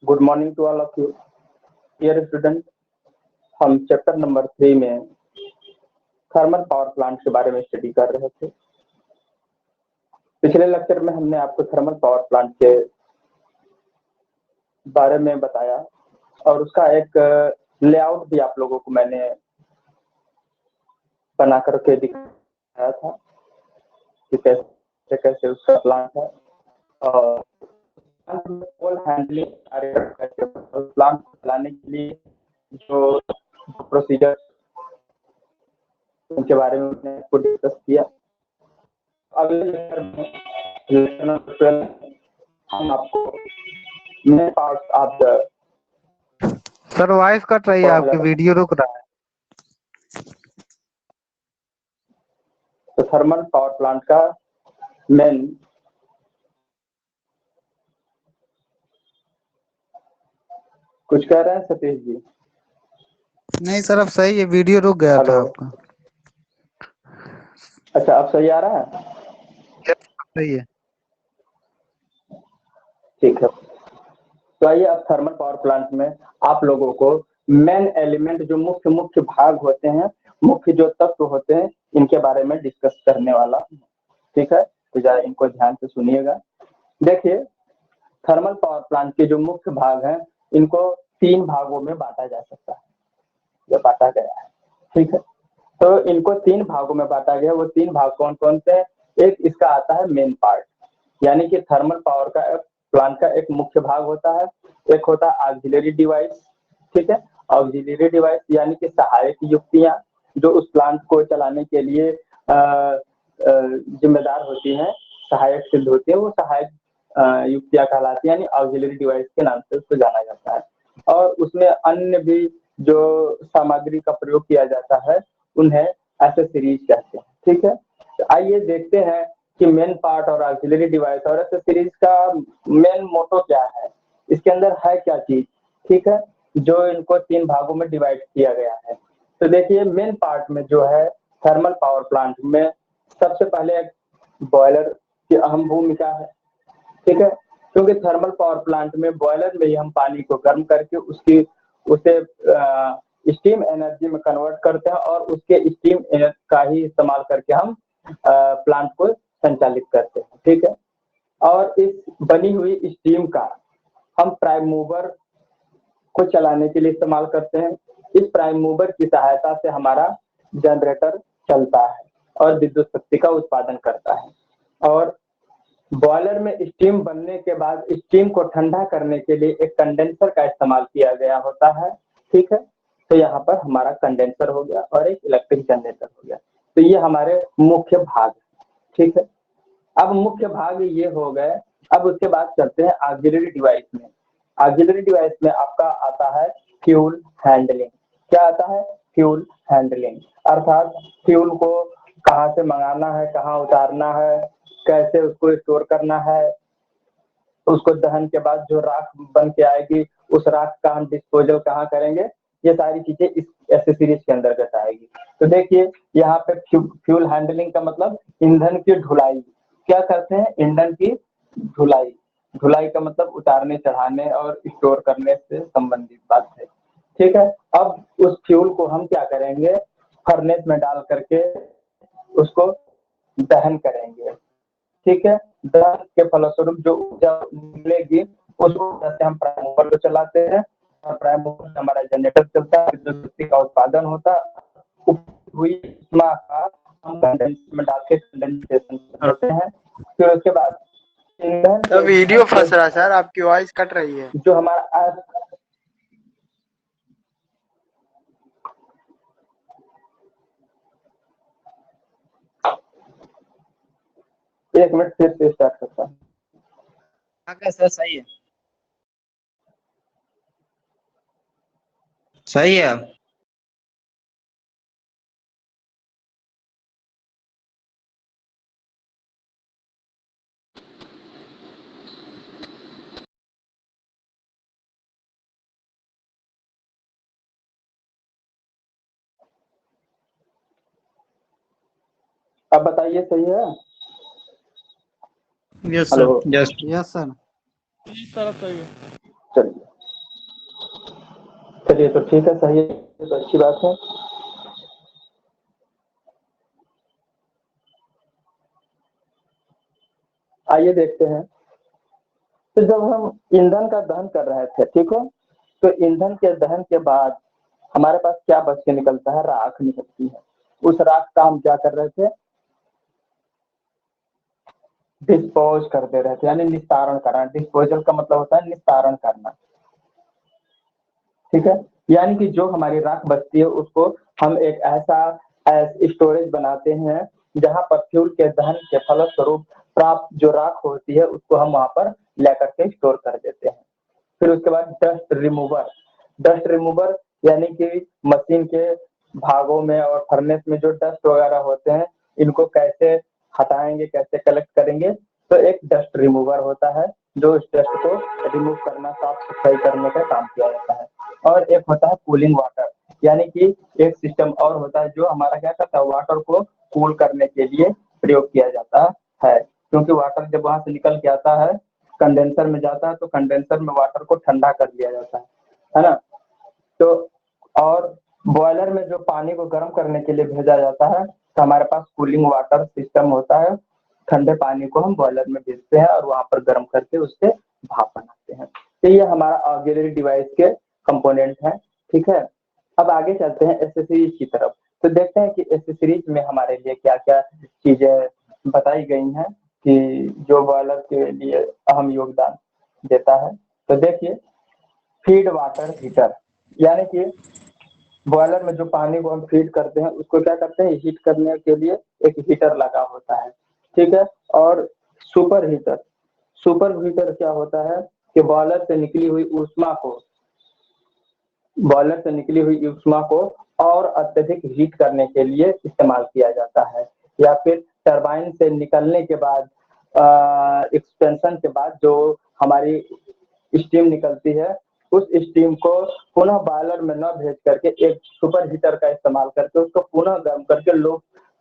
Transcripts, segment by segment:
Good morning to all of you dear student. हम chapter number 3 में thermal power plant के बारे में स्टडी कर रहे थे। पिछले लेक्चर में हमने आपको थर्मल पावर प्लांट के बारे में बताया और उसका एक लेआउट भी आप लोगों को मैंने बना करके दिखाया था कि कैसे कैसे उसका प्लांट है और हैंडलिंग प्लांट चलाने के लिए जो प्रोसीजर उनके बारे में हमने आपको डिस्कस किया। अगले लेक्चर में लेक्चर नंबर 12 हम आपको main part of the sir voice cut रही है, आपकी वीडियो रुक रहा है। तो थर्मल पावर प्लांट का मेन कुछ कह रहे हैं सतीश जी? नहीं सर अब सही है, वीडियो रुक गया था आपका। अच्छा अब सही आ रहा है? सही है, ठीक है। तो आइए अब थर्मल पावर प्लांट में आप लोगों को मेन एलिमेंट जो मुख्य मुख्य भाग होते हैं, मुख्य जो तत्व होते हैं, इनके बारे में डिस्कस करने वाला। ठीक है, तो जरा इनको ध्यान से सुनिएगा। देखिए, थर्मल पावर प्लांट के जो मुख्य भाग हैं इनको 3 भागों में बांटा जा सकता है, ये बांटा गया है। ठीक है, तो इनको 3 भागों में बांटा गया। वो 3 भाग कौन कौन से हैं? एक इसका आता है मेन पार्ट, यानी कि थर्मल पावर का प्लांट का एक मुख्य भाग होता है। एक होता है ऑक्सिलरी डिवाइस। ठीक है, ऑक्सिलरी डिवाइस यानी कि सहायक युक्तियां जो उस प्लांट को चलाने के लिए जिम्मेदार होती हैं, सहायक सिद्ध होती है, वो सहायक युक्तियां कहलाती है, यानी ऑक्सिलरी डिवाइस के नाम से उसको जाना जाता है। और उसमें अन्य भी जो सामग्री का प्रयोग किया जाता है उन्हें एक्सेसरीज कहते हैं। ठीक है, तो आइए देखते हैं कि मेन पार्ट और ऑक्सिलरी डिवाइस और एक्सेसरीज का मेन मोटो क्या है, इसके अंदर है क्या चीज। ठीक है, जो इनको 3 भागों में डिवाइड किया गया है। तो देखिए, मेन पार्ट में जो है थर्मल पावर प्लांट में सबसे पहले बॉयलर की अहम भूमिका है। ठीक है, क्योंकि थर्मल पावर प्लांट में बॉयलर में ही हम पानी को गर्म करके उसे स्टीम एनर्जी में कन्वर्ट करते हैं और उसके स्टीम एनर्जी का ही इस्तेमाल करके हम प्लांट को संचालित करते हैं। ठीक है, और इस बनी हुई स्टीम का हम प्राइम मूवर को चलाने के लिए इस्तेमाल करते हैं। इस प्राइम मूवर की सहायता से हमारा जनरेटर चलता है और विद्युत शक्ति का उत्पादन करता है। और बॉयलर में स्टीम बनने के बाद स्टीम को ठंडा करने के लिए एक कंडेंसर का इस्तेमाल किया गया होता है। ठीक है, तो यहाँ पर हमारा कंडेंसर हो गया और एक इलेक्ट्रिक जनरेटर हो गया। तो ये हमारे मुख्य भाग। ठीक है, अब मुख्य भाग ये हो गए। अब उसके बाद चलते हैं ऑक्सिलरी डिवाइस में। ऑक्सिलरी डिवाइस में आपका आता है फ्यूल हैंडलिंग। क्या आता है? फ्यूल हैंडलिंग, अर्थात फ्यूल को कहाँ से मंगाना है, कहाँ उतारना है, कैसे उसको स्टोर करना है, उसको दहन के बाद जो राख बन के आएगी उस राख का हम डिस्पोजल कहाँ करेंगे, ये सारी चीजें इस एक्सेसरीज के अंतर्गत आएगी। तो देखिए, यहाँ पे फ्यूल हैंडलिंग का मतलब ईंधन की ढुलाई। क्या करते हैं? ईंधन की ढुलाई। ढुलाई का मतलब उतारने चढ़ाने और स्टोर करने से संबंधित बात है। ठीक है, अब उस फ्यूल को हम क्या करेंगे? फर्नेस में डाल करके उसको दहन करेंगे। ठीक है, दहन के फलस्वरूप जो ऊर्जा मिलेगी उस ऊर्जा से हम प्राइम मूवर को चलाते हैं और प्राइम मूवर से हमारा जनरेटर चलता है, विद्युत शक्ति का उत्पादन होता है। हुई ऊष्मा का हम कंडेंसर में डाल के कंडेंसेशन करते हैं। फिर उसके बाद तो वीडियो फंस रहा है सर, आपकी वॉइस कट रही है। जो हमारा एक मिनट फिर से स्टार्ट करता हूँ। सर सही है, सही है। अब बताइए, सही है? Yes hello, sir, yes yes sir. चलिए ये तो ठीक है, सही है, ये तो अच्छी बात है। आइए देखते हैं। तो जब हम ईंधन का दहन कर रहे थे, ठीक है, तो ईंधन के दहन के बाद हमारे पास क्या बच के निकलता है? राख निकलती है। उस राख का हम क्या कर रहे थे? डिस्पोज कर दे रहे थे, यानी निस्तारण करना। डिस्पोजल का मतलब होता है निस्तारण करना, ठीक है। यानी कि जो हमारी राख बचती है उसको हम एक ऐसा स्टोरेज बनाते हैं जहां पर फ्यूल के दहन के फलस्वरूप प्राप्त जो राख होती है उसको हम वहां पर लेकर के स्टोर कर देते हैं। फिर उसके बाद डस्ट रिमूवर यानी कि मशीन के भागों में और फर्नेस में जो डस्ट वगैरह होते हैं इनको कैसे हटाएंगे, कैसे कलेक्ट करेंगे? तो एक डस्ट रिमूवर होता है जो इस डस्ट को रिमूव करना, साफ सफाई करने का काम किया जाता है। और एक होता है कूलिंग वाटर, यानी कि एक सिस्टम और होता है जो हमारा क्या करता है, वाटर को कूल करने के लिए प्रयोग किया जाता है। क्योंकि वाटर जब वहां से निकल के आता है कंडेंसर में जाता है तो कंडेंसर में वाटर को ठंडा कर दिया जाता है ना। तो और बॉयलर में जो पानी को गर्म करने के लिए भेजा जाता है तो हमारे पास कूलिंग वाटर सिस्टम होता है। ठंडे पानी को हम बॉयलर में भेजते हैं और वहां पर गर्म करके उससे भाप बनाते हैं। तो ये हमारा ऑक्सिलरी डिवाइस के कंपोनेंट है, ठीक है। अब आगे चलते हैं एसेसरीज की तरफ। तो देखते हैं कि एसेसरीज में हमारे लिए क्या क्या चीजें बताई गई हैं कि जो बॉयलर के लिए अहम योगदान देता है। तो देखिए, फीड वाटर हीटर, यानी कि बॉयलर में जो पानी को हम फीड करते हैं उसको क्या करते हैं, हीट करने के लिए एक हीटर लगा होता है, ठीक है। और सुपर हीटर क्या होता है कि बॉयलर से निकली हुई ऊष्मा को और अत्यधिक हीट करने के लिए इस्तेमाल किया जाता है। या फिर टरबाइन से निकलने के बाद एक्सपेंशन के बाद जो हमारी स्टीम निकलती है उस स्टीम को पुनः बॉयलर में न भेज करके एक सुपर हीटर का इस्तेमाल करके उसको पुनः गर्म करके लो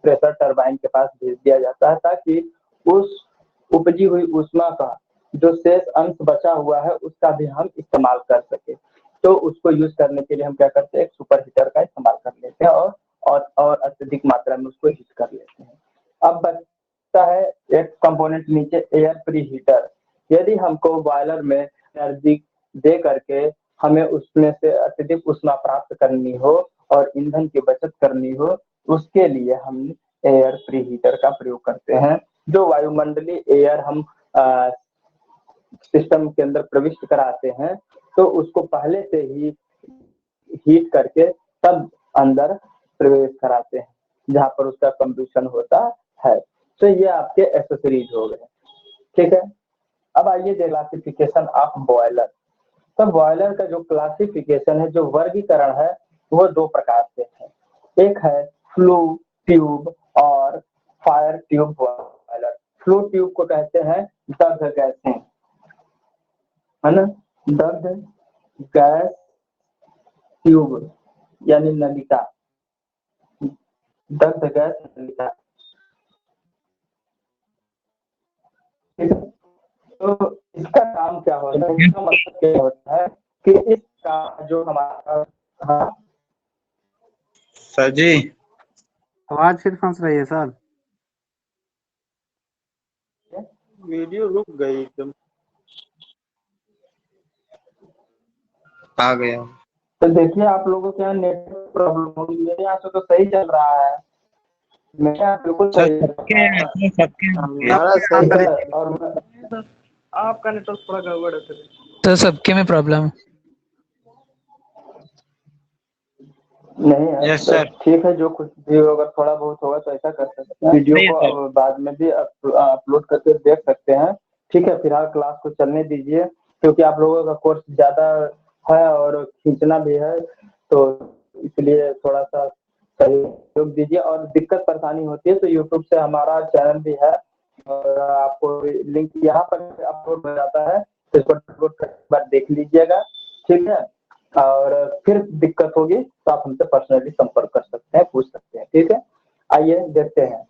प्रेशर टरबाइन के पास भेज दिया जाता है ताकि उस उपजी हुई ऊष्मा का जो शेष अंश बचा हुआ है उसका भी हम इस्तेमाल कर सके। तो उसको यूज करने के लिए हम क्या करते हैं, एक सुपर हीटर का इस्तेमाल कर लेते हैं और अत्यधिक मात्रा में उसको हीट कर लेते हैं। अब बचता है एक कंपोनेंट नीचे, एयर प्री हीटर। यदि हमको बॉयलर में एनर्जी दे करके हमें उसमें से अत्यधिक ऊष्मा प्राप्त करनी हो और ईंधन की बचत करनी हो उसके लिए हम एयर प्री हीटर का प्रयोग करते हैं। जो वायुमंडलीय एयर हम सिस्टम के अंदर प्रविष्ट कराते हैं तो उसको पहले से ही हीट करके तब अंदर प्रवेश कराते हैं जहां पर उसका कंबशन होता है। तो ये आपके एक्सेसरीज हो गए, ठीक है। अब आइए क्लासिफिकेशन ऑफ बॉयलर। तो बॉयलर का जो क्लासिफिकेशन है, जो वर्गीकरण है, वो दो प्रकार से है। एक है फ्लू ट्यूब और fire tube boiler. Flu tube को कहते हैं दग्ध गैसें, है ना, दग्ध गैस ट्यूब यानी नलिका, दग्ध गैस नलिका, ठीक है। तो इसका काम क्या होता है, इसका मतलब क्या होता है कि इसका जो हमारा, हाँ सर जी आवाज फिर फंस रही है सर। वीडियो रुक गई एकदम। आ गया। तो देखिए आप लोगों के यहाँ नेटवर्क प्रॉब्लम होगी, मेरे यहाँ से तो सही चल रहा है, मेरे यहाँ बिल्कुल सर सही चल रहा है। हमारा सही ठीक है। है, और आपका नेटवर्क थोड़ा गड़बड़ है तो सबके में प्रॉब्लम है। नहीं है यस तो सर। ठीक है, जो कुछ भी अगर थोड़ा बहुत होगा तो ऐसा कर सकते हैं, वीडियो नहीं है को सर। अब बाद में भी अपलोड करके देख सकते हैं। ठीक है, फिलहाल क्लास को चलने दीजिए क्योंकि आप लोगों का कोर्स ज्यादा है और खींचना भी है, तो इसलिए थोड़ा सा सहयोग दीजिए। और दिक्कत परेशानी होती है तो यूट्यूब से हमारा चैनल भी है और आपको लिंक यहाँ पर अपलोड हो जाता है, तो इसको डाउनलोड कर एक बार देख लीजिएगा, ठीक है। और फिर दिक्कत होगी तो आप हमसे पर्सनली संपर्क कर सकते हैं, पूछ सकते हैं, ठीक है। आइए देखते हैं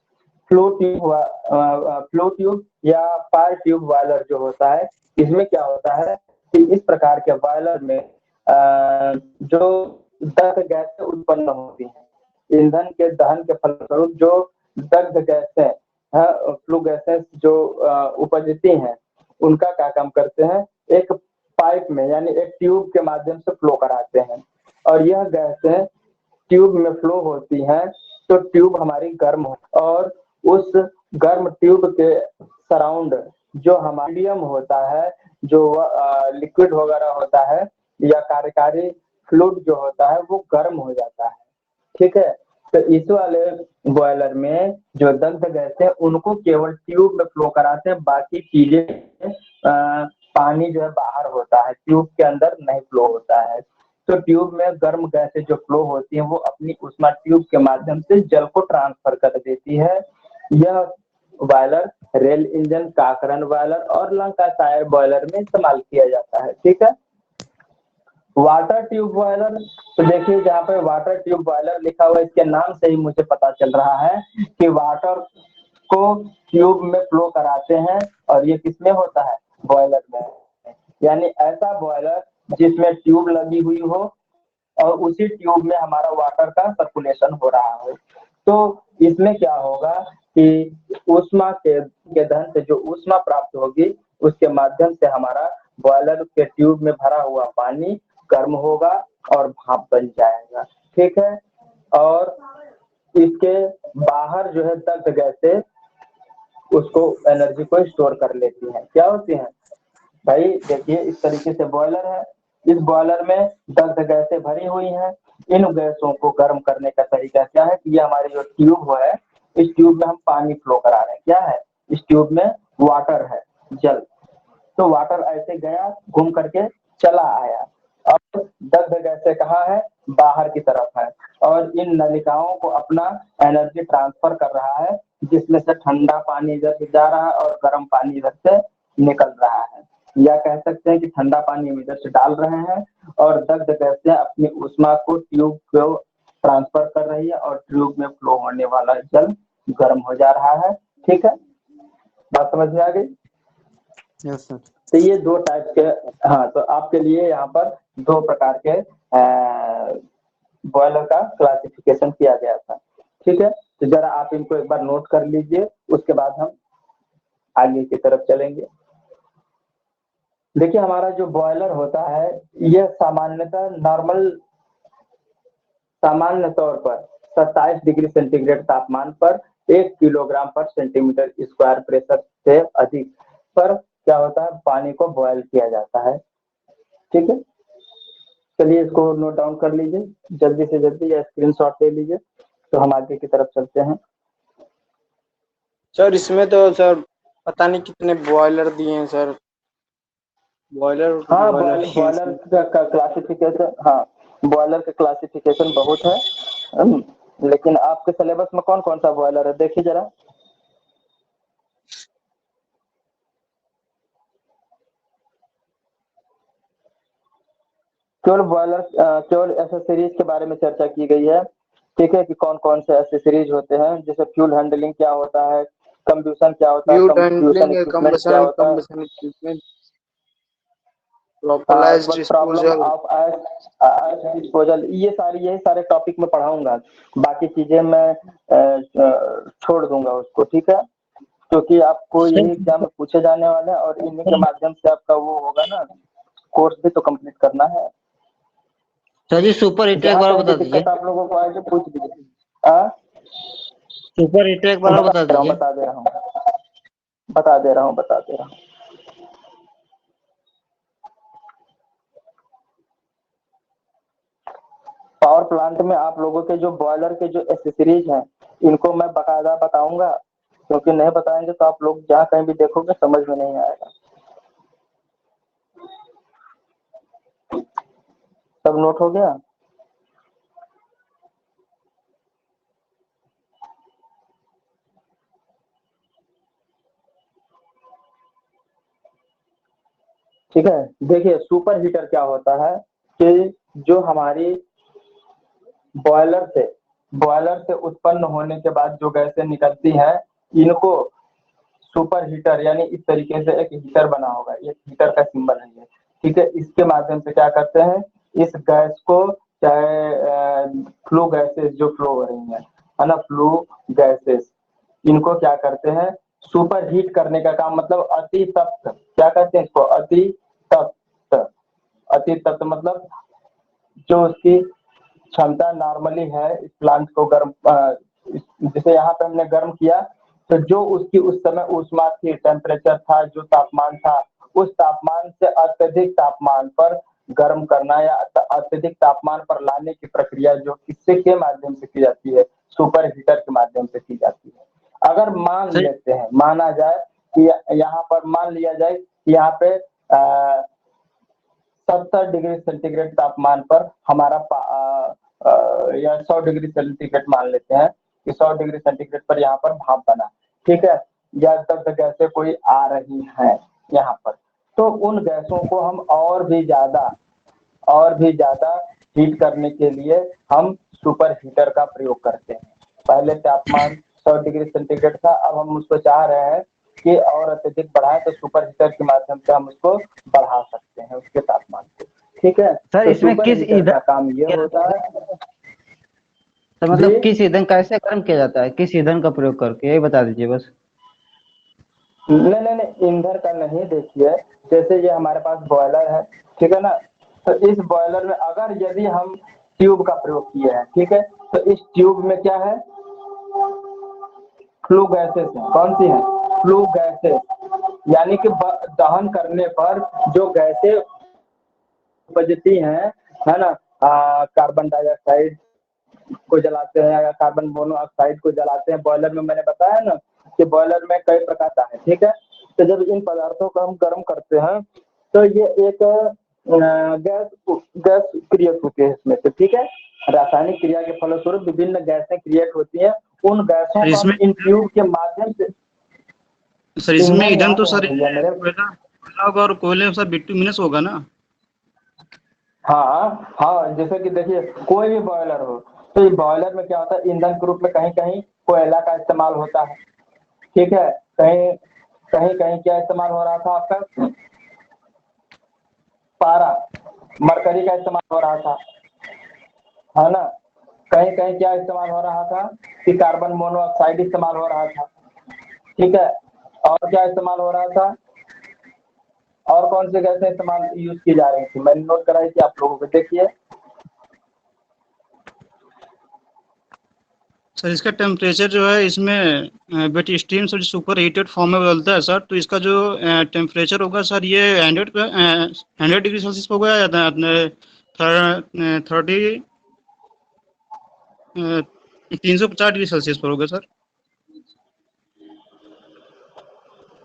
फ्लो ट्यूब या फायर ट्यूब बॉयलर जो होता है, इसमें क्या होता है कि इस प्रकार के बॉयलर में जो दग्ध गैसें उत्पन्न होती हैं, ईंधन के दहन के फलस्वरूप जो दग्ध गैसें फ्लू गैसें जो उपजती हैं, उनका क्या काम करते हैं, एक पाइप में यानी एक ट्यूब के माध्यम से फ्लो कराते हैं, और यह गैसें ट्यूब में फ्लो होती हैं तो ट्यूब हमारी गर्म हो, और उस गर्म ट्यूब के सराउंड जो हमारा मीडियम होता है, जो लिक्विड वगैरह होता है या कार्यकारी फ्लूइड जो होता है, वो गर्म हो जाता है। ठीक है, तो इस वाले बॉयलर में जो दग्ध गैस है उनको केवल ट्यूब में फ्लो कराते हैं, बाकी चीजें पानी जो है बाहर होता है, ट्यूब के अंदर नहीं फ्लो होता है। तो ट्यूब में गर्म गैसें जो फ्लो होती हैं वो अपनी उष्मा ट्यूब के माध्यम से जल को ट्रांसफर कर देती है। यह boiler rail engine, Kakran boiler और लंकाशायर बॉयलर में इस्तेमाल किया जाता है। ठीक है, वाटर ट्यूब बॉयलर, तो देखिए जहाँ पे वाटर ट्यूब बॉयलर लिखा हुआ है, इसके नाम से ही मुझे पता चल रहा है कि वाटर को ट्यूब में फ्लो कराते हैं, और ये किसमें होता है, बॉयलर में। यानी ऐसा बॉयलर जिसमें ट्यूब लगी हुई हो और उसी ट्यूब में हमारा वाटर का सर्कुलेशन हो रहा हो। तो इसमें क्या होगा कि ऊष्मा के दहन से जो ऊष्मा प्राप्त होगी उसके माध्यम से हमारा बॉयलर के ट्यूब में भरा हुआ पानी गर्म होगा और भाप बन जाएगा। ठीक है, और इसके बाहर जो है दग्ध गैसें उसको एनर्जी को स्टोर कर लेती हैं। क्या होती हैं भाई, देखिए इस तरीके से बॉयलर है, इस बॉयलर में दग्ध गैसें भरी हुई हैं। इन गैसों को गर्म करने का तरीका क्या है कि ये हमारी जो ट्यूब है, इस ट्यूब में हम पानी फ्लो करा रहे हैं। क्या है, इस ट्यूब में वाटर है, जल। तो वाटर ऐसे गया, घूम करके चला आया, और दग्ध गैसें कहाँ है, बाहर की तरफ है, और इन नलिकाओं को अपना एनर्जी ट्रांसफर कर रहा है, जिसमें से ठंडा पानी इधर से जा रहा है और गर्म पानी इधर से निकल रहा है। या कह सकते हैं कि ठंडा पानी हम इधर से डाल रहे हैं और दग्ध गैसें अपनी ऊष्मा को ट्यूब को ट्रांसफर कर रही है, और ट्यूब में फ्लो होने वाला जल गर्म हो जा रहा है। ठीक है, बात समझ में आ गई? Yes sir. तो ये दो टाइप के, हाँ, तो आपके लिए यहाँ पर दो प्रकार के बॉयलर का क्लासिफिकेशन किया गया था। ठीक है, तो जरा आप इनको एक बार नोट कर लीजिए, उसके बाद हम आगे की तरफ चलेंगे। देखिए हमारा जो बॉयलर होता है यह सामान्यतः सामान्य तौर पर 27 डिग्री सेंटीग्रेड तापमान पर 1 किलोग्राम पर सेंटीमीटर स्क्वायर प्रेशर से अधिक पर क्या होता है, पानी को बॉयल किया जाता है। ठीक है, चलिए इसको नोट डाउन कर लीजिए जल्दी से जल्दी, या स्क्रीनशॉट ले लीजिए, तो हम आगे की तरफ चलते हैं। सर इसमें तो सर पता नहीं कितने बॉयलर दिए हैं सर, बॉयलर हाँ, बॉयलर का क्लासिफिकेशन, हाँ बॉयलर का क्लासिफिकेशन बहुत है, लेकिन आपके सिलेबस में कौन कौन सा बॉयलर है देखिए जरा। केवल एसेसरीज के बारे में चर्चा की गई है। ठीक है, कि कौन कौन से एसेसरीज होते हैं, जैसे फ्यूल हैंडलिंग क्या होता है, कंब्यूशन क्या होता है, कंब्यूशन इक्विपमेंट क्या होता है, प्रॉब्लम ऑफ अर्थ डिस्पोजल, ये यही सारे टॉपिक में पढ़ाऊंगा, बाकी चीजें मैं छोड़ दूंगा उसको। ठीक है, क्योंकि आपको यही एग्जाम में पूछे जाने वाले हैं, और इन्हीं के माध्यम से आपका वो होगा ना, कोर्स भी तो कंप्लीट करना है। सर जी सुपर हीटर एक बार बता दीजिए। आप लोगों को आगे पूछ दीजिए। सुपर हीटर एक बार बता दीजिए। बता दे रहा हूँ। पावर प्लांट में आप लोगों के जो बॉयलर के जो एसेसरीज हैं इनको मैं बकायदा बताऊंगा, क्योंकि नहीं बताएंगे तो आप लोग जहाँ कहीं भी देखोगे समझ में नहीं आएगा। सब नोट हो गया? ठीक है, देखिए सुपर हीटर क्या होता है कि जो हमारी बॉयलर से उत्पन्न होने के बाद जो गैसें निकलती हैं, इनको सुपर हीटर, यानी इस तरीके से एक हीटर बना होगा, ये हीटर का सिंबल है ये। ठीक है, इसके माध्यम से क्या करते हैं इस गैस को, चाहे फ्लू गैसेस जो फ्लो हो रही है ना, फ्लू गैसेस, इनको क्या करते हैं, सुपर हीट करने का काम, मतलब अति तप्त, क्या कहते हैं इसको, अति तप्त। अति तप्त मतलब जो उसकी क्षमता नॉर्मली है इस प्लांट को गर्म, जैसे यहाँ पे हमने गर्म किया, तो जो उसकी उस समय ऊष्मा थी, टेम्परेचर था, जो तापमान था, उस तापमान से अत्यधिक तापमान पर गर्म करना या अत्यधिक तापमान पर लाने की प्रक्रिया जो किससे के माध्यम से की जाती है, सुपर हीटर के माध्यम से की जाती है। अगर मान लेते हैं, माना जाए कि यहाँ पर मान लिया जाए कि यहाँ पे 70 डिग्री सेंटीग्रेड तापमान पर हमारा या 100 डिग्री सेंटीग्रेड मान लेते हैं कि 100 डिग्री सेंटीग्रेड पर यहाँ पर भाप बना, ठीक है, या दग्ध गैसें कोई आ रही हैं यहाँ पर, तो उन गैसों को हम और भी ज्यादा हीट करने के लिए हम सुपर हीटर का प्रयोग करते हैं। पहले तापमान 100 डिग्री सेंटीग्रेड था, अब हम उसको चाह रहे हैं कि और अत्यधिक बढ़ाएं, तो सुपर हीटर के माध्यम से हम उसको बढ़ा सकते हैं उसके तापमान को, ठीक है। सर तो इसमें सुपर किस हीटर ईंधन का काम ये होता है। सर मतलब किस ईंधन कैसे गर्म किया जाता है, किस ईंधन का प्रयोग करके, यही बता दीजिए बस। नहीं, ईंधन का नहीं, देखिए जैसे ये हमारे पास बॉयलर है, ठीक है ना, तो इस बॉयलर में अगर यदि हम ट्यूब का प्रयोग किए हैं, ठीक है, तो इस ट्यूब में क्या है, फ्लू गैसेस है। कौन सी है, फ्लू गैसेस, यानी कि दहन करने पर जो गैसें बजती हैं, है ना, कार्बन डाइऑक्साइड को जलाते हैं या कार्बन मोनोऑक्साइड को जलाते हैं। बॉयलर में मैंने बताया ना कि बॉयलर में कई प्रकार का है, ठीक है। तो जब इन पदार्थों को हम गर्म करते हैं तो ये एक गैस क्रिएट होती है इसमें से, ठीक है। रासायनिक क्रिया के फलस्वरूप विभिन्न गैसें क्रिएट होती हैं, उन गैसों को हम इन ट्यूब के माध्यम से। सर इसमें ईंधन तो सर मेरे कोयला और कोयले के साथ बिटुमिनस होगा ना। हाँ, जैसे कि देखिए कोई भी बॉयलर हो, तो ये बॉयलर में क्या होता है, ईंधन के रूप में कहीं कहीं कोयला का इस्तेमाल होता है, ठीक है, कहीं कहीं क्या इस्तेमाल हो रहा था आपका, पारा, मरकरी का इस्तेमाल हो रहा था, है ना, कहीं कहीं क्या इस्तेमाल हो रहा था कि कार्बन मोनोऑक्साइड इस्तेमाल हो रहा था, ठीक है, और क्या इस्तेमाल हो रहा था, और कौन सी गैसें इस्तेमाल यूज की जा रही थी, मैंने नोट कराई थी आप लोगों को, देखिए। सर इसका टेम्परेचर जो है इसमें वेट स्टीम से सुपर हीटेड फॉर्म में बदलता है सर, तो इसका जो टेम्परेचर होगा सर ये 100 डिग्री सेल्सियस होगा या अपने 350 डिग्री सेल्सियस पर होगा सर।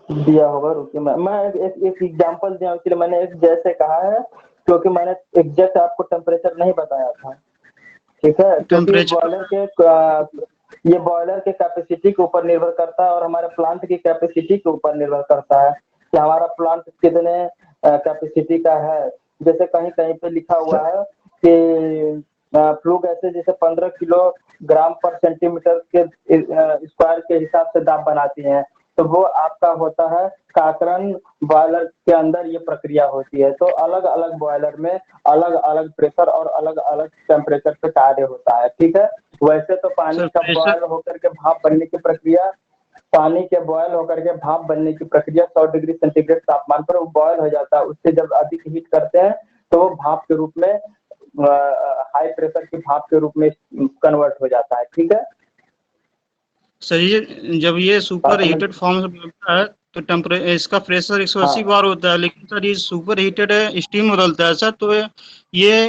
दिया होगा, रुकिए मैं एक एग्जांपल दिया, इसलिए मैंने एक जैसे कहा है, क्योंकि मैंने एग्जैक्ट आपको टेम्परेचर नहीं बताया था, ठीक है, क्योंकि ये बॉयलर के कैपेसिटी के ऊपर निर्भर करता है और हमारे प्लांट की कैपेसिटी के ऊपर निर्भर करता है कि हमारा प्लांट कितने कैपेसिटी का है। जैसे कहीं कहीं पे लिखा हुआ है कि फ्लू गैसें जैसे 15 किलोग्राम पर सेंटीमीटर के स्क्वायर के हिसाब से दाब बनाती हैं, तो वो आपका होता है काकरन बॉयलर के अंदर ये प्रक्रिया होती है। तो अलग अलग बॉयलर में अलग अलग प्रेशर और अलग अलग टेम्परेचर पे कार्य होता है, ठीक है। वैसे तो पानी का बॉयल होकर के भाप बनने की प्रक्रिया, पानी के बॉयल होकर के भाप बनने की प्रक्रिया 100 डिग्री सेंटीग्रेड तापमान पर वो बॉयल हो जाता है, उससे जब अधिक हीट करते हैं तो वो भाप के रूप में, हाई प्रेशर की भाप के रूप में कन्वर्ट हो जाता है, ठीक है। सर ये जब ये सुपर हीटेड फॉर्म से बनता है तो इसका प्रेशर 180 बार होता है, लेकिन सर ये सुपर हीटेड स्टीम बदलता है सर, तो ये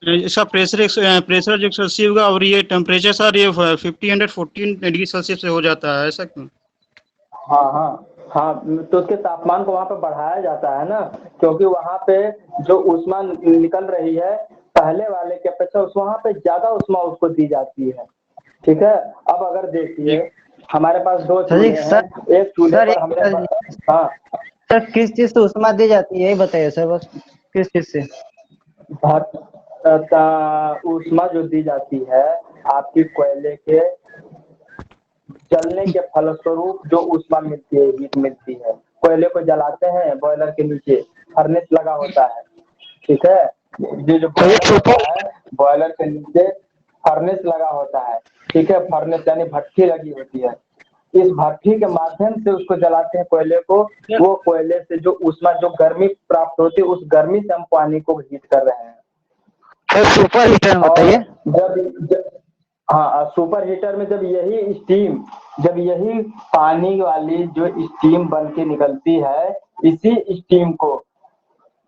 इसका प्रेशर जो 180 होगा और ये टेम्परेचर सर ये 114 डिग्री सेल्सियस से हो जाता है, ऐसा क्यों? हाँ, तो उसके तापमान को वहाँ पे बढ़ाया जाता है ना, क्योंकि वहाँ पे जो ऊष्मा निकल रही है पहले वाले के अपेक्षा वहाँ पे ज्यादा ऊष्मा उसको दी जाती है, ठीक है। अब अगर देखिए हमारे पास दो चूल्हे हैं, एक चूल्हे पर हमने, हाँ सर किस चीज से ऊष्मा दी जाती है, यही बताइए सर बस, किस चीज से ऊष्मा जो दी जाती है आपकी कोयले के जलने के फलस्वरूप जो ऊष्मा मिलती है, हीट मिलती है, कोयले को जलाते हैं, बॉयलर के नीचे फर्नेस लगा होता है, ठीक है, ये जो बॉयलर होता है, बॉयलर के नीचे फर्नेस लगा होता है, ठीक है, फर्नेस यानी भट्ठी लगी होती है। इस भट्ठी के माध्यम से उसको जलाते हैं कोयले को, वो कोयले से जो ऊष्मा, जो गर्मी प्राप्त होती है, उस गर्मी से हम पानी को हीट कर रहे हैं। सर सुपर हीटर बताइए। हाँ, सुपर हीटर में जब यही पानी वाली जो स्टीम बन के निकलती है, इसी स्टीम को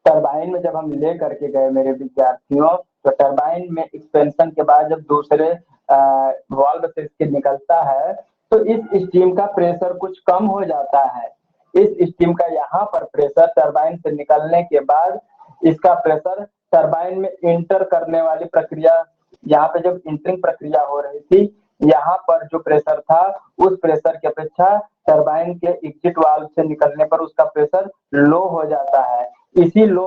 टरबाइन में जब हम ले करके गए मेरे विद्यार्थियों, तो टरबाइन में एक्सपेंशन के बाद जब दूसरे वाल्व से इसके निकलता है, तो इस स्टीम का प्रेशर कुछ कम हो जाता है। इस स्टीम का यहाँ पर प्रेशर टरबाइन से निकलने के बाद इसका प्रेशर टरबाइन में इंटर करने वाली प्रक्रिया, यहाँ पे जब इंटरिंग प्रक्रिया हो रही थी, यहाँ पर जो प्रेशर था उस प्रेशर की अपेक्षा टरबाइन के एग्जिट वाल्व से निकलने पर उसका प्रेशर लो हो जाता है। इसी लो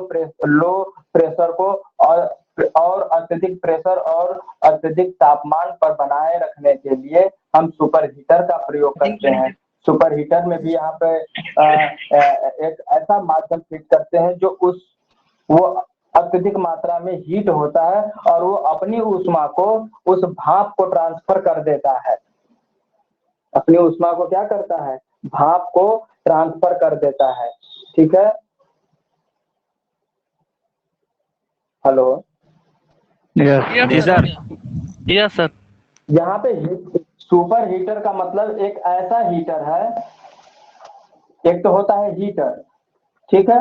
प्रेशर को और अत्यधिक प्रेशर और अत्यधिक तापमान पर बनाए रखने के लिए हम सुपर हीटर का प्रयोग करते हैं। सुपर हीटर में भी यहाँ पे एक ऐसा माध्यम फिट करते हैं जो वो अत्यधिक मात्रा में हीट होता है और वो अपनी ऊष्मा को उस भाप को ट्रांसफर कर देता है। अपनी ऊष्मा को क्या करता है? भाप को ट्रांसफर कर देता है। ठीक है, hello, yes sir, yes sir. यहाँ पे सुपर हीटर का मतलब एक ऐसा हीटर है, एक तो होता है हीटर, ठीक है,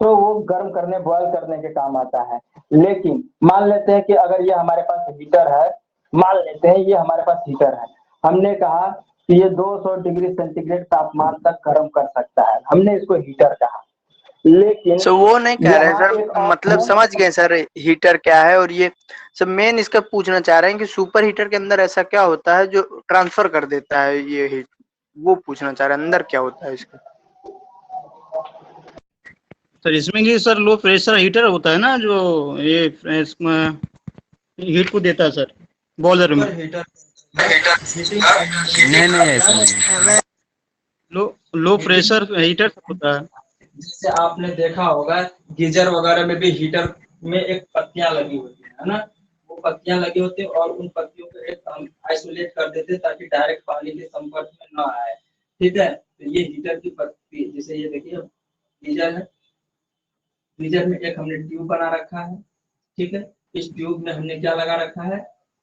तो वो गर्म करने, बॉयल करने के काम आता है। लेकिन मान लेते हैं कि अगर ये हमारे पास हीटर है, मान लेते हैं ये हमारे पास हीटर है, हमने कहा कि ये 200 डिग्री सेंटीग्रेड तापमान तक गर्म कर सकता है, हमने इसको हीटर कहा। लेकिन सो वो नहीं कह रहे सर, मतलब समझ गए सर हीटर क्या है। और ये सब मेन इसका पूछना चाह रहे हैं कि सुपर हीटर के अंदर ऐसा क्या होता है जो ट्रांसफर कर देता है ये हीट, वो पूछना चाह रहे हैं अंदर क्या होता है इसका। सर इसमें कि सर लो प्रेशर हीटर होता है ना, जो ये हीट को देता है सर बॉयलर में। नहीं लो प्रेशर हीटर होता है। जैसे आपने देखा होगा गीजर वगैरह में भी हीटर में एक पत्तियां लगी होती है ना, वो पत्तियां लगी होती है और उन पत्तियों को एक हम आइसोलेट कर देते हैं ताकि डायरेक्ट पानी के संपर्क में ना आए। ठीक है, तो ये हीटर की पत्ती, जैसे ये देखिए गीजर है, गीजर में एक हमने ट्यूब बना रखा है। ठीक है, इस ट्यूब में हमने क्या लगा रखा है?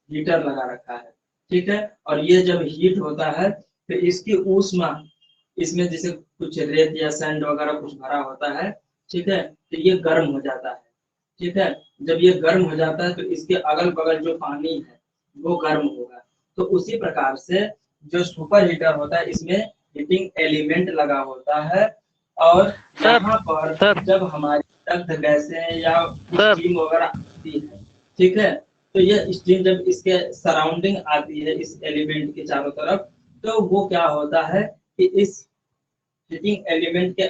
हीटर लगा रखा है। ठीक है, और ये जब हीट होता है तो इसकी ऊष्मा, इसमें जैसे कुछ रेत या सैंड वगैरह कुछ भरा होता है, ठीक है, तो ये गर्म हो जाता है। ठीक है, जब ये गर्म हो जाता है तो इसके अगल बगल जो पानी है वो गर्म होगा। तो उसी प्रकार से जो सुपर हीटर होता है इसमें हीटिंग एलिमेंट लगा होता है। और यहाँ पर जब हमारी दग्ध गैसें या स्टीम वगैरह आती है, ठीक है, तो ये स्टीम जब इसके सराउंडिंग आती है इस एलिमेंट के चारों तरफ, तो वो क्या होता है कि इस हीटिंग एलिमेंट के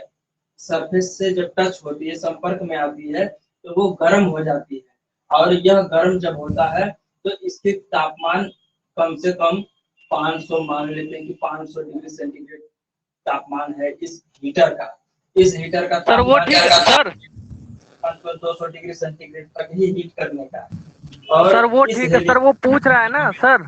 सरफेस से जब टच होती है, संपर्क में आती है, तो वो गर्म हो जाती है। और यह गर्म जब होता है तो इसके तापमान कम से कम 500, मान लेते हैं कि 500 डिग्री सेंटीग्रेड तापमान है इस हीटर का। इस हीटर का सर वो ठीक है सर, 200 डिग्री सेंटीग्रेड तक ही हीट करने का। और सर वो ठीक है सर, वो पूछ रहा है ना सर,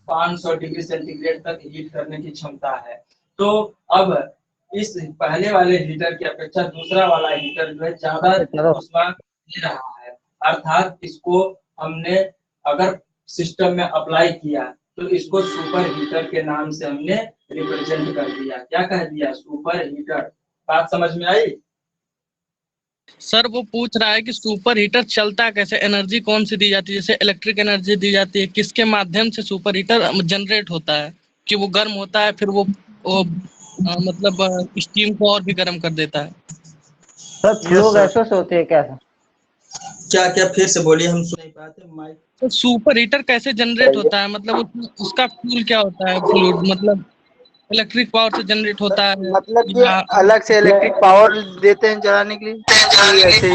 500 डिग्री सेंटीग्रेड तक हीट करने की क्षमता है। तो अब इस पहले वाले हीटर की अपेक्षा दूसरा वाला हीटर जो है ज्यादा ऊष्मा दे रहा है, अर्थात इसको हमने अगर सिस्टम में अप्लाई किया तो इसको सुपर हीटर के नाम से हमने रिप्रेजेंट कर दिया। क्या कह दिया? Super heater. बात समझ में आई? सर वो पूछ रहा है कि सुपर हीटर चलता कैसे, एनर्जी कौन सी दी जाती है, जैसे इलेक्ट्रिक एनर्जी दी जाती है, किसके माध्यम से सुपर हीटर जनरेट होता है कि वो गर्म होता है फिर वो मतलब स्टीम को और भी गर्म कर देता है। सर फ्लो गैसों से होती है क्या? क्या क्या फिर से बोलिए, हम सुन नहीं पाते माइक। तो सुपर हीटर कैसे जनरेट होता है, मतलब उसका फ्यूल क्या होता है? फ्लूइड मतलब इलेक्ट्रिक पावर से जनरेट होता है, मतलब ये अलग से इलेक्ट्रिक पावर देते हैं जलाने के लिए? ऐसे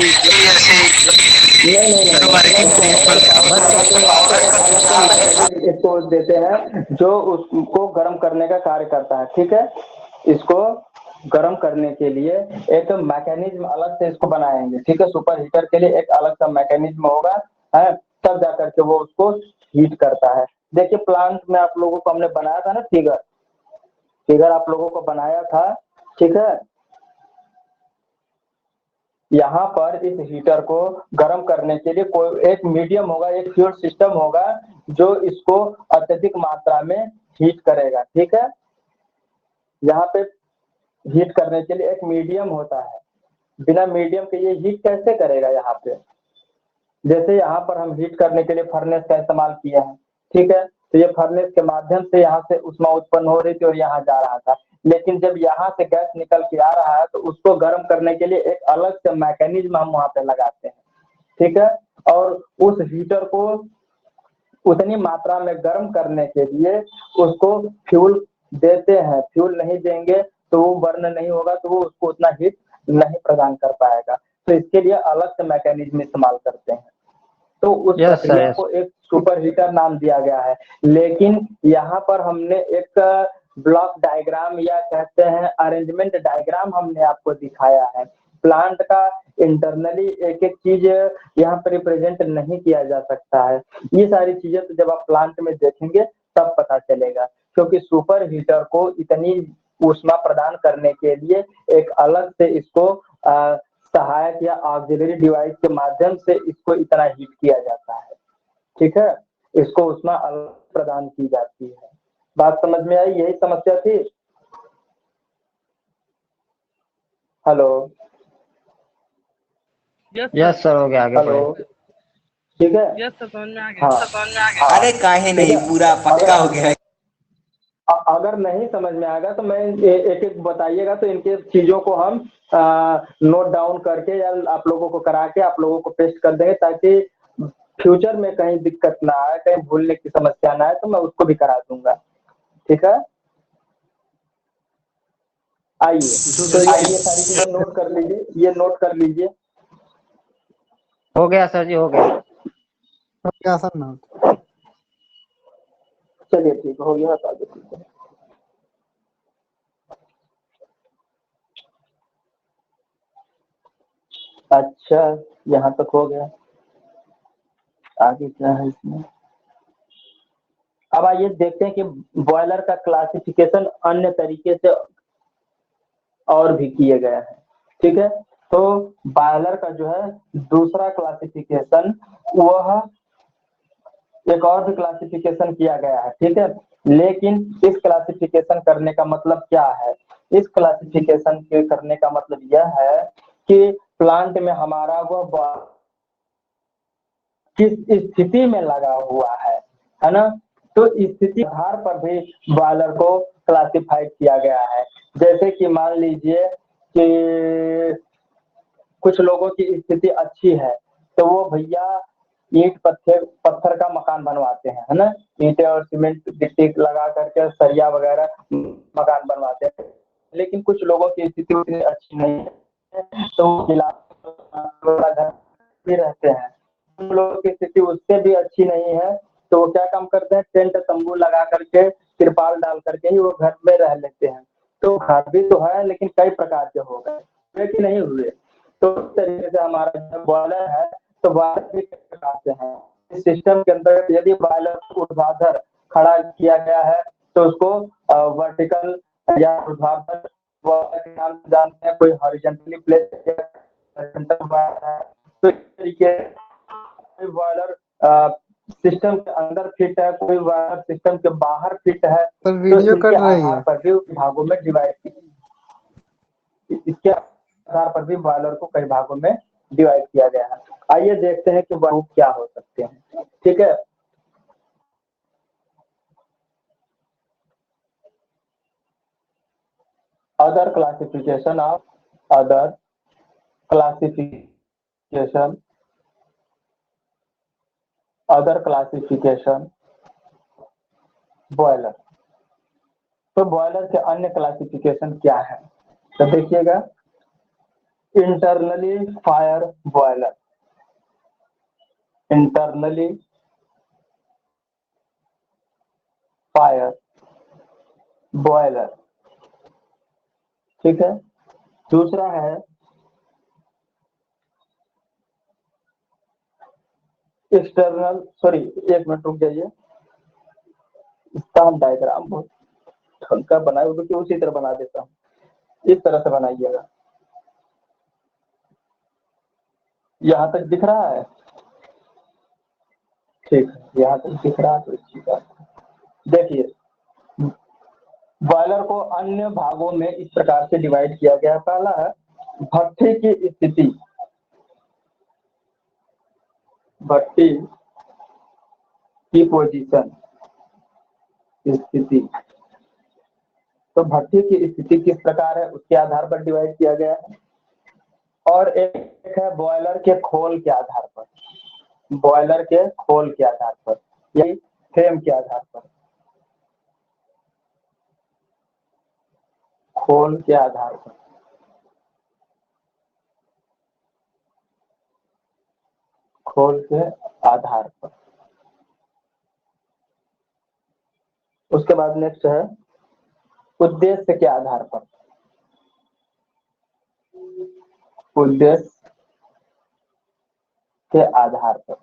इसको देते हैं जो उसको गर्म करने का कार्य करता है। ठीक है, इसको गर्म करने के लिए एक मैकेनिज्म अलग से इसको बनाएंगे, ठीक है। सुपर हीटर के लिए एक अलग सा मैकेनिज्म होगा, है, तब जा करके वो उसको हीट करता है। देखिए प्लांट में आप लोगों को हमने बनाया था ना फिगर, फिगर आप लोगों को बनाया था, ठीक है। यहाँ पर इस हीटर को गर्म करने के लिए कोई एक मीडियम होगा, एक फ्यूल सिस्टम होगा जो इसको अत्यधिक मात्रा में हीट करेगा, ठीक है। यहाँ पे हीट करने के लिए एक मीडियम होता है, बिना मीडियम के ये हीट कैसे करेगा। यहाँ पे जैसे यहाँ पर हम हीट करने के लिए फर्नेस का इस्तेमाल किए हैं, ठीक है, तो ये फर्नेस के माध्यम से यहाँ से ऊष्मा उत्पन्न हो रही थी और यहाँ जा रहा था, लेकिन जब यहाँ से गैस निकल के आ रहा है तो उसको गर्म करने के लिए एक अलग से मैकेनिज्म हम वहाँ पे लगाते हैं, ठीक है। और उस हीटर को उतनी मात्रा में गर्म करने के लिए उसको फ्यूल देते हैं, फ्यूल नहीं देंगे तो वो बर्न नहीं होगा, तो वो उसको उतना हीट नहीं प्रदान कर पाएगा, तो इसके लिए अलग से मैकेनिज्म इस्तेमाल करते हैं। तो उस प्रक्रिया को एक सुपर हीटर नाम दिया गया है। लेकिन यहाँ पर हमने एक ब्लॉक डायग्राम या कहते हैं अरेंजमेंट डायग्राम हमने आपको दिखाया है। प्लांट का इंटरनली एक एक चीज यहाँ पर रिप्रेजेंट नहीं किया जा सकता है। ये सारी चीजें तो जब आप प्लांट में देखेंगे तब पता चलेगा, क्योंकि सुपर हीटर को इतनी ऊष्मा प्रदान करने के लिए एक अलग से इसको सहायक या ऑक्सिलरी डिवाइस के माध्यम से इसको इतना हीट किया जाता है, ठीक है। इसको ऊष्मा अलग प्रदान की जाती है। बात समझ में आई, यही समस्या थी। हेलो यस सर, हो गया, आगे हेलो, ठीक है। यस सर, समझ में आ गया। हाँ, अरे काहे नहीं, पूरा पक्का हो गया है। अगर नहीं समझ में आएगा तो मैं एक एक बताइएगा, तो इनके चीजों को हम नोट डाउन करके या आप लोगों को करा के आप लोगों को पेस्ट कर देंगे, ताकि फ्यूचर में कहीं दिक्कत ना आए, कहीं भूलने की समस्या ना आए, तो मैं उसको भी करा दूंगा, ठीक है। आइए सारी चीजें नोट कर लीजिए, ये नोट कर लीजिए। हो गया सर जी, हो गया सर नोट। चलिए ठीक हो गया, आगे ठीक है। अच्छा, यहाँ तक हो गया, आगे क्या है इसमें। अब आइए देखते हैं कि बॉयलर का क्लासिफिकेशन अन्य तरीके से और भी किए गए हैं, ठीक है। तो बॉयलर का जो है दूसरा क्लासिफिकेशन, वह एक और भी क्लासिफिकेशन किया गया है, ठीक है। लेकिन इस क्लासिफिकेशन करने का मतलब क्या है। इस क्लासिफिकेशन के करने का मतलब यह है कि प्लांट में हमारा वह किस स्थिति में लगा हुआ है ना। तो स्थिति आधार पर भी बॉयलर को क्लासिफाइड किया गया है। जैसे कि मान लीजिए कि कुछ लोगों की स्थिति अच्छी है, तो वो भैया ईंट पत्थर का मकान बनवाते हैं, है ना, ईंटें और सीमेंट गिट्टी लगा करके सरिया वगैरह मकान बनवाते हैं। लेकिन कुछ लोगों की स्थिति उतनी अच्छी नहीं है, तो घर भी रहते हैं। उन लोगों की स्थिति उससे भी अच्छी नहीं है, तो वो क्या काम करते हैं, टेंट तंबू लगा करके तिरपाल डाल करके ही वो घर में रह लेते हैं। तो घर भी तो है, लेकिन कई प्रकार के हो गए कि नहीं हुए। तो इस तरीके से हमारा जो बॉयलर है, तो बॉयलर भी कई प्रकार से है। इस सिस्टम के अंदर यदि बॉयलर को ऊर्ध्वाधर खड़ा किया गया है तो उसको वर्टिकल या ऊर्ध्वाधर बॉयलर के नाम से जानते हैं। कोई हॉरिजॉन्टली प्लेस है, तो इस तरीके से बॉयलर सिस्टम के अंदर फिट है, कोई बॉयलर सिस्टम के बाहर फिट है। तो वीडियो कट रही है। पर भी भागों में डिवाइड, इसके आधार पर भी बॉयलर को कई भागों में डिवाइड किया गया है। आइए देखते हैं कि वह क्या हो सकते हैं, ठीक है। Other classification boiler. तो बॉयलर के अन्य क्लासिफिकेशन क्या है, तो देखिएगा, internally fire boiler, internally fire boiler, ठीक है। दूसरा है एक्सटर्नल, सॉरी एक मिनट रुक जाइए, इसका हम डायग्राम बहुत ढंग का बनाए हुए कि उसी तरह बना देता हूँ, इस तरह से बनाइएगा। यहाँ तक दिख रहा है? ठीक है, यहाँ तक दिख रहा है तो अच्छी बात है। देखिए, बॉयलर को अन्य भागों में इस प्रकार से डिवाइड किया गया है। पहला है भट्ठी की स्थिति, भट्ठी की पोजीशन, स्थिति। तो भट्ठी की स्थिति किस प्रकार है उसके आधार पर डिवाइड किया गया है। और एक है बॉयलर के खोल के आधार पर, बॉयलर के खोल के आधार पर, यही फ्रेम के आधार पर, खोल के आधार पर, खोल के आधार पर। उसके बाद नेक्स्ट है उद्देश्य के आधार पर, उद्देश्य के आधार पर।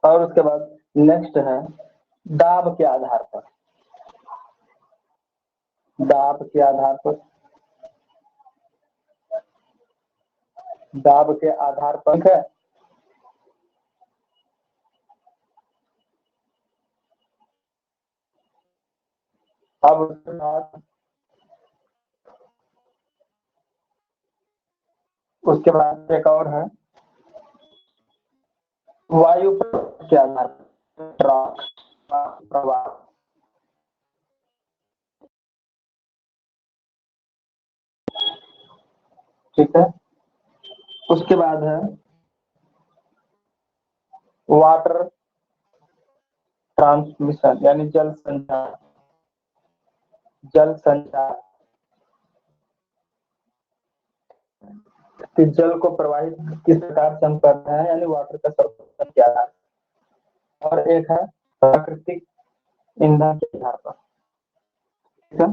और उसके बाद नेक्स्ट है दाब के आधार पर, दाब के आधार पर, दाब के आधार पर है। अब उसके बाद एक और है वायु के आधार पर, प्रवाह। ठीक है। उसके बाद है वाटर ट्रांसमिशन यानी जल संचार, जल संचार। कि जल को प्रवाहित किस प्रकार से हम कर रहे हैं यानी वाटर का सर्कुलेशन क्या है। और एक है प्राकृतिक ईंधन के आधार पर, ठीक है,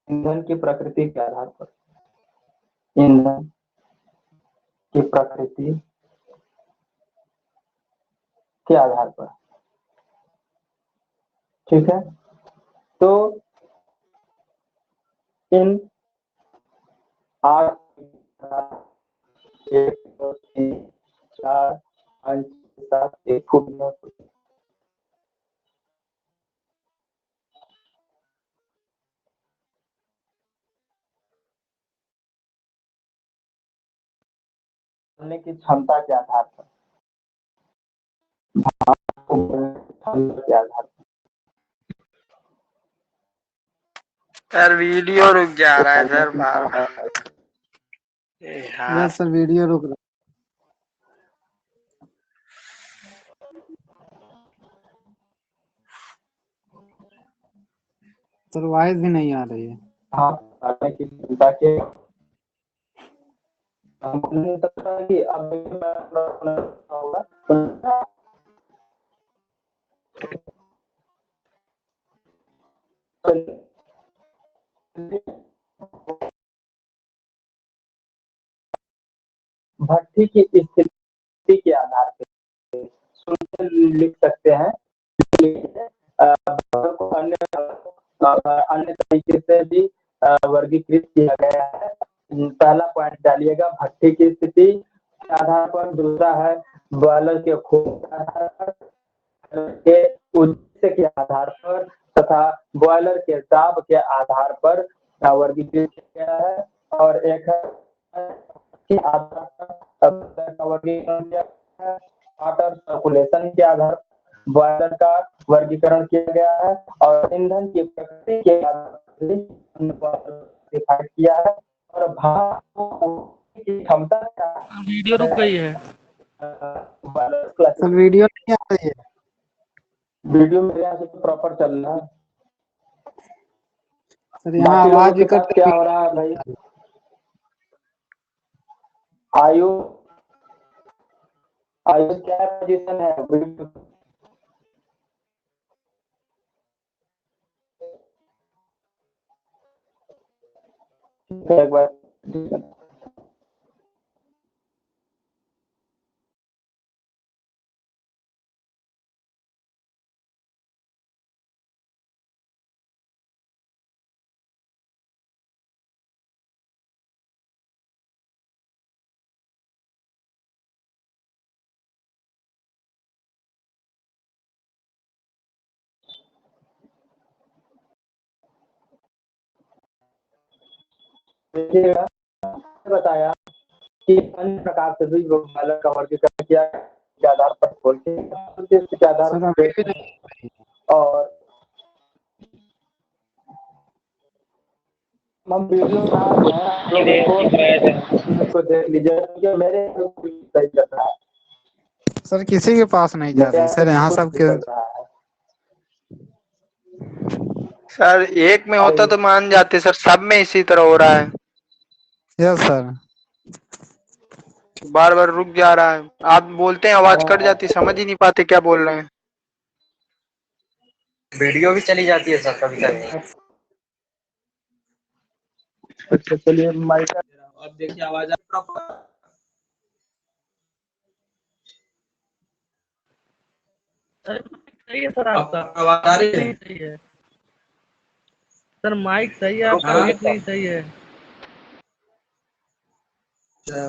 ईंधन की प्रकृति के आधार पर, ईंधन की प्रकृति के आधार पर। ठीक है। तो इन 8 1 2 3 4 5 7 1 फुट करने की क्षमता के आधार पर, क्षमता के आधार पर। सर वीडियो रुक जा रहा है सर बार बार। यस सर वीडियो रुक रहा। सर आवाज भी नहीं आ रही है। हाँ, करने की क्षमता के हमने तक कि अब होगा भट्ठी की स्थिति के आधार पे लिख सकते हैं। अन्य अन्य तरीके से भी वर्गीकृत किया गया है। पहला पॉइंट डालिएगा भट्ठी की स्थिति के आधार पर, दूसरा है बॉयलर के खोल के आधार पर, के उद्देश्य के आधार पर तथा बॉयलर के दाब के आधार पर वर्गीकृत किया गया है। और एक है के आधार पर वर्गीकरण किया गया है। वाटर सर्कुलेशन के आधार पर बॉयलर का वर्गीकरण किया गया है और ईंधन की प्रकृति के आधार पर किया है। और भाप की क्षमता वीडियो रुक गई है। सर वीडियो नहीं आ रही है। वीडियो मेरे यहाँ से प्रॉपर चल रहा है। सर यहाँ आवाज भी कट क्या हो रहा है भाई? आयु आयु क्या पोजीशन है? एक बार देखिएगा, बताया कि अन्य प्रकार से भी वो बालक का वर्गीकरण किया के आधार पर खोल के आधार सर पे अभी भी नहीं और हम वीडियो बना रहे हैं, उसको देख लीजिए क्योंकि मेरे सही चल रहा है, सर किसी के पास नहीं जा रही सर, यहाँ सब के चल रहा है। सर एक में होता तो मान जाते सर, सब में इसी तरह हो रहा है, यस सर। बार बार रुक जा रहा है, आप बोलते हैं आवाज कट जाती, समझ ही नहीं पाते क्या बोल रहे हैं। वीडियो भी चली जाती है सर कभी कभी। अच्छा चलिए माइक अब देखिए आवाज आ सही है सर आपका, आवाज आ रही है? नहीं सही है सर, माइक सही है आपका, हाँ? नेट नहीं सही है। अच्छा,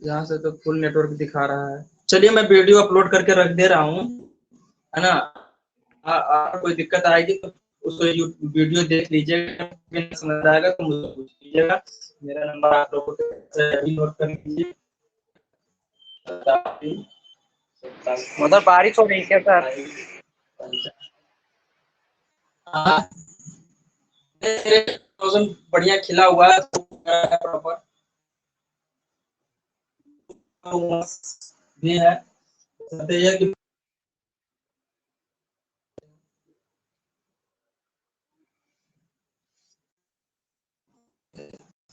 यहाँ से तो फुल नेटवर्क दिखा रहा है। चलिए मैं वीडियो अपलोड करके रख दे रहा हूँ, है ना। कोई दिक्कत आएगी तो उसको वीडियो देख लीजिएगा, समझ आएगा तो मुझे पूछ लीजिएगा। मेरा नंबर आप लोगों को नोट कर लीजिए। उधर बारिश हो रही है क्या सर? हाँ, बढ़िया खिला हुआ है प्रॉपर भी है। ये कि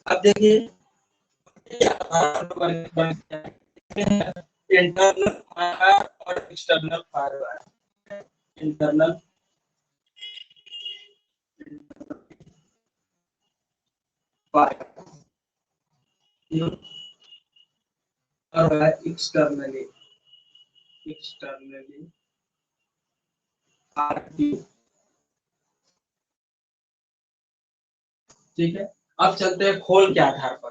अब देखिए इंटरनल फायर और एक्सटर्नल फायर, इंटरनल फायर और एक्सटर्नली ठीक है। अब चलते हैं खोल के आधार पर।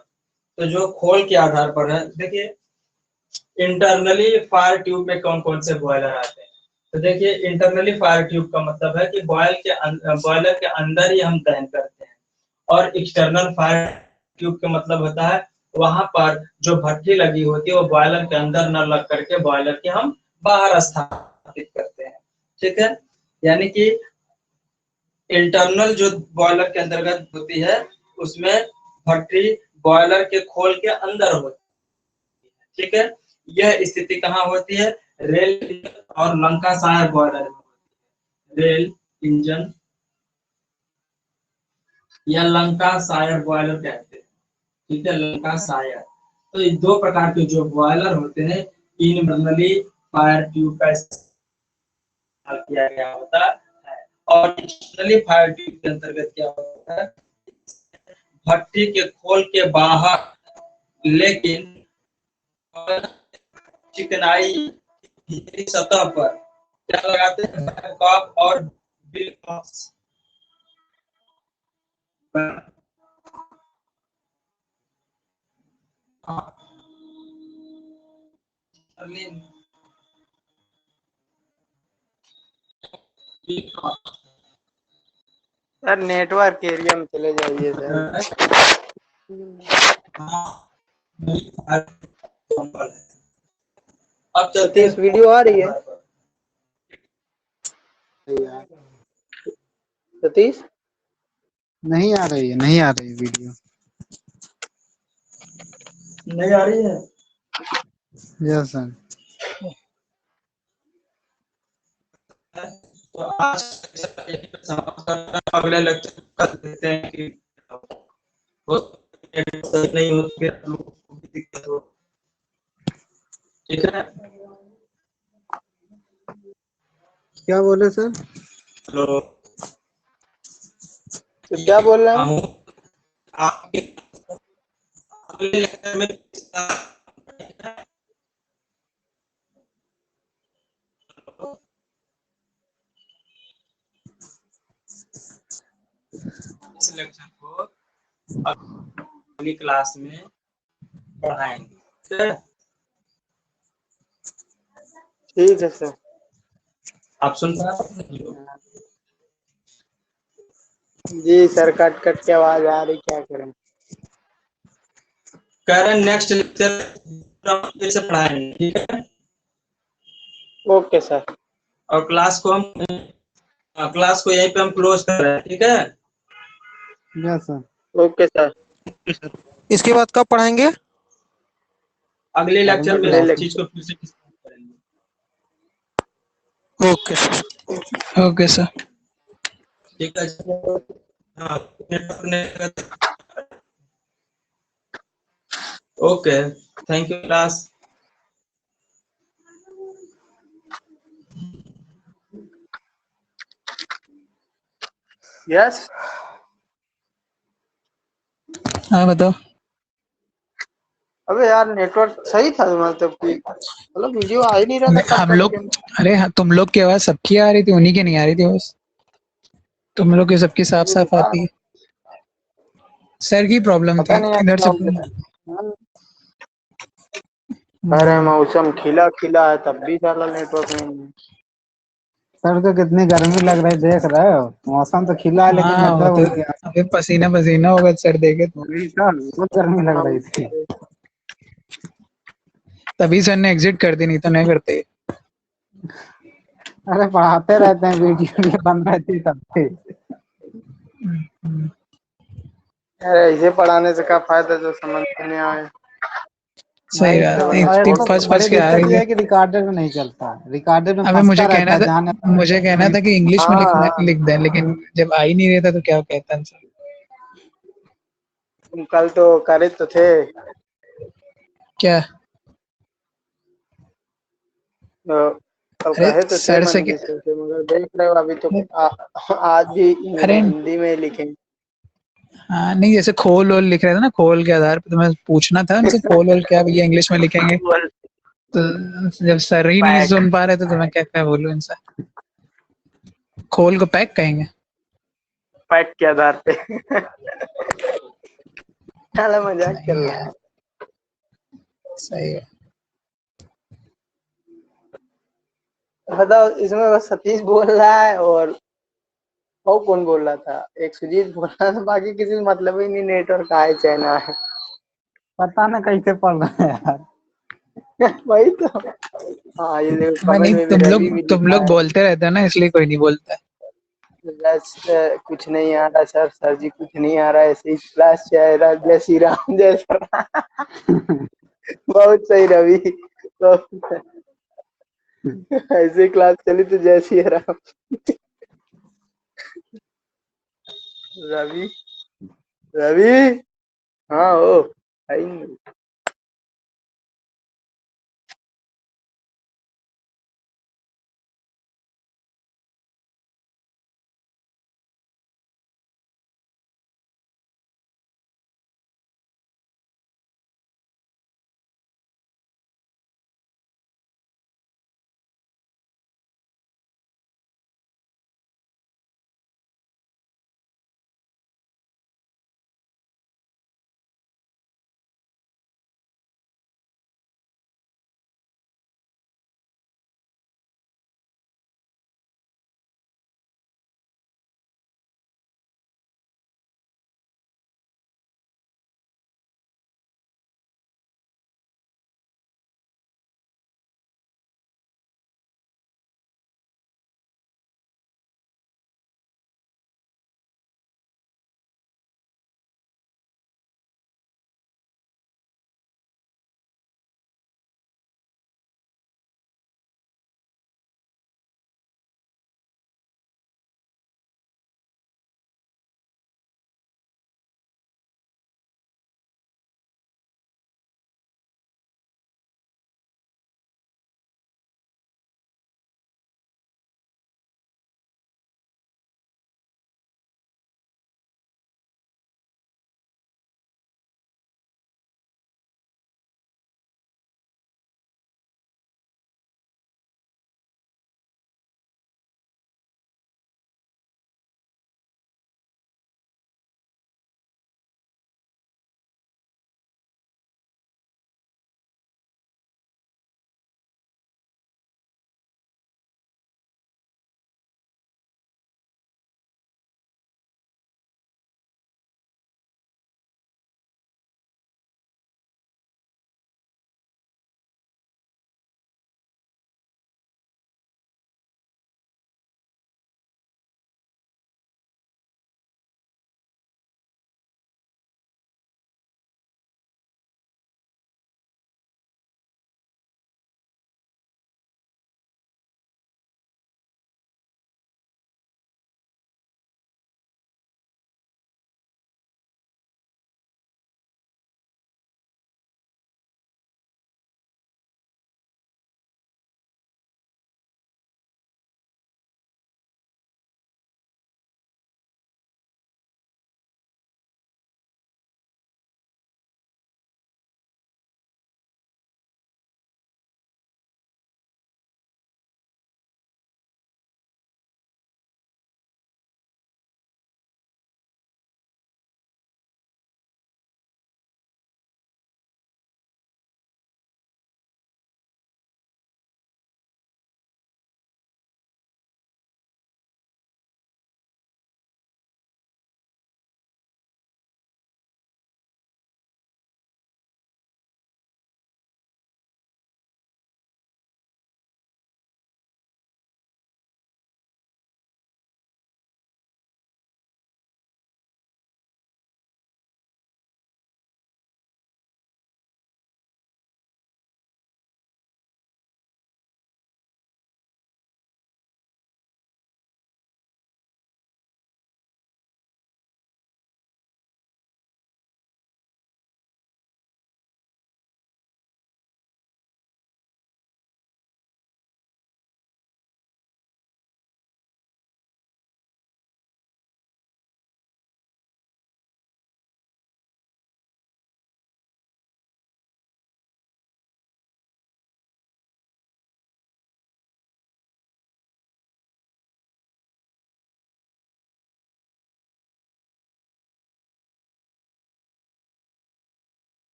तो जो खोल के आधार पर है, देखिए इंटरनली फायर ट्यूब में कौन कौन से बॉयलर आते हैं। तो देखिए इंटरनली फायर ट्यूब का मतलब है कि बॉयलर के अंदर ही हम दहन करते हैं, और एक्सटर्नल फायर ट्यूब का मतलब होता है वहां पर जो भट्टी लगी होती है वो बॉयलर के अंदर न लग करके बॉयलर के हम बाहर स्थापित करते हैं। ठीक है, यानी कि इंटरनल जो बॉयलर के अंतर्गत होती है उसमें भट्टी बॉयलर के खोल के अंदर होती है। ठीक है, यह स्थिति कहाँ होती है? रेल और लंकासायर बॉयलर में होती है। रेल इंजन या लंकासायर बॉयलर कहते हैं। ठीक है, लंकासायर। तो ये दो प्रकार के जो बॉयलर होते हैं इंटरनली फायर ट्यूब का इस्तेमाल किया गया होता है, और एक्सटर्नली फायर ट्यूब के अंतर्गत क्या होता है? भट्टी के खोल के बाहर लेकिन चिकनाई भीतरी सतह पर क्या लगाते हैं? बैकअप और बिलकॉक्स। सर नेटवर्क एरिया में चले जाइए सर। अब चलते हैं वीडियो आ रही है सतीश? नहीं आ रही है, नहीं आ रही वीडियो। नहीं आ रही है? Yes sir. तो आज अगले लेक्चर कर देते हैं कि नहीं हो फिर आप लोगों को भी दिक्कत हो। ठीक है, क्या बोले सर? हेलो, तो क्या बोल रहे हैं? आपके अगले लेक्चर में इस लेक्चर को अगली क्लास में पढ़ाएंगे। ठीक है सर। आप सुन पा रहे हैं? जी सर, कट कट के आवाज आ रही, क्या करें। कह रहे हैं नेक्स्ट लेक्चर फिर से पढ़ाएंगे, ठीक है। Okay sir. और क्लास को यहीं पे हम क्लोज कर रहे हैं, ठीक है। Yes sir. Okay sir. इसके बाद कब पढ़ाएंगे? अगले लेक्चर में अगले इस चीज को फिर से डिस्कस करेंगे। Okay sir. Okay sir. ठीक है। हाँ, okay, thank you class. Yes. हाँ बताओ। अबे यार नेटवर्क सही था मतलब कि मतलब वीडियो आ ही नहीं रहा था कट हम कट लोग, के। अरे हाँ, तुम लोग की आवाज सबकी आ रही थी, उन्हीं की नहीं आ रही थी बस। तुम लोग की सबकी साफ साफ आती है। सर की प्रॉब्लम पता थी नहीं यार इधर क्या से। हो गया। अरे मौसम खिला खिला है तब भी साला नेटवर्क नहीं है। सर को कितनी गर्मी लग रही देख रहे हो, मौसम तो खिला है लेकिन हाँ वो मतलब तो, उनके यहाँ अबे पसीना पसीना होगा सर देखे तो। बहुत गर्मी लग रही थी। तभी सर ने एग्जिट कर दी, नहीं तो नहीं करते। अरे पढ़ाते रहते हैं, वीडियो भी बन रहती तब से। अरे ऐसे पढ़ाने से क्या फायदा जो समझ में नहीं आए। सही तो बात और है, तो फर्स्ट बड़ी फर्स्ट के आ दिक्कत रही ये थी। है कि रिकॉर्डेड में नहीं चलता, रिकॉर्डेड में अबे फंसता रहता है जहाँ मुझे कहना था कि इंग्लिश में हाँ लिखना हाँ, लिख दें, लेकिन जब आ ही नहीं रहता तो क्या कहता है सर। तुम कल तो करे तो थे। क्या? कल अरे कहे तो थे सर से मंदिर से, मगर देख रहे हो अभी तो आज भी अरे हिंदी में लिखेंगे। हाँ नहीं, जैसे खोल ओल लिख रहे थे ना, खोल के आधार पे तुम्हें पूछना था उनसे, खोल ओल क्या भैया इंग्लिश में लिखेंगे। तो जब सर ही नहीं पैक सुन पा रहे थे तो मैं क्या क्या बोलूं इनसे। खोल को पैक कहेंगे। पैक के आधार पे। साला मजाक चल सही रहा है, है। सही है। बताओ, इसमें बस सतीश बोल रहा है और कौन बोल रहा था, एक सुजीत बोल रहा था, बाकी किसी से मतलब ही नहीं नेटवर्क आए चाइना है। पता ना कैसे पढ़ रहे हैं यार। वही तो। हाँ ये देखो मैं कमेंट नहीं, में भी रवि भी तुम लिखा लोग है। बोलते रहते हो ना, इसलिए कोई नहीं बोलता है। बस कुछ नहीं आ रहा सर, सर जी कुछ नहीं आ रहा, ऐसे ही क्लास चल रहा, जय श्री राम जय श्री राम। बहुत सही रवि तो। ऐसे क्लास चली तो जय श्री राम। रवि रवि हाँ ओ आई नहीं।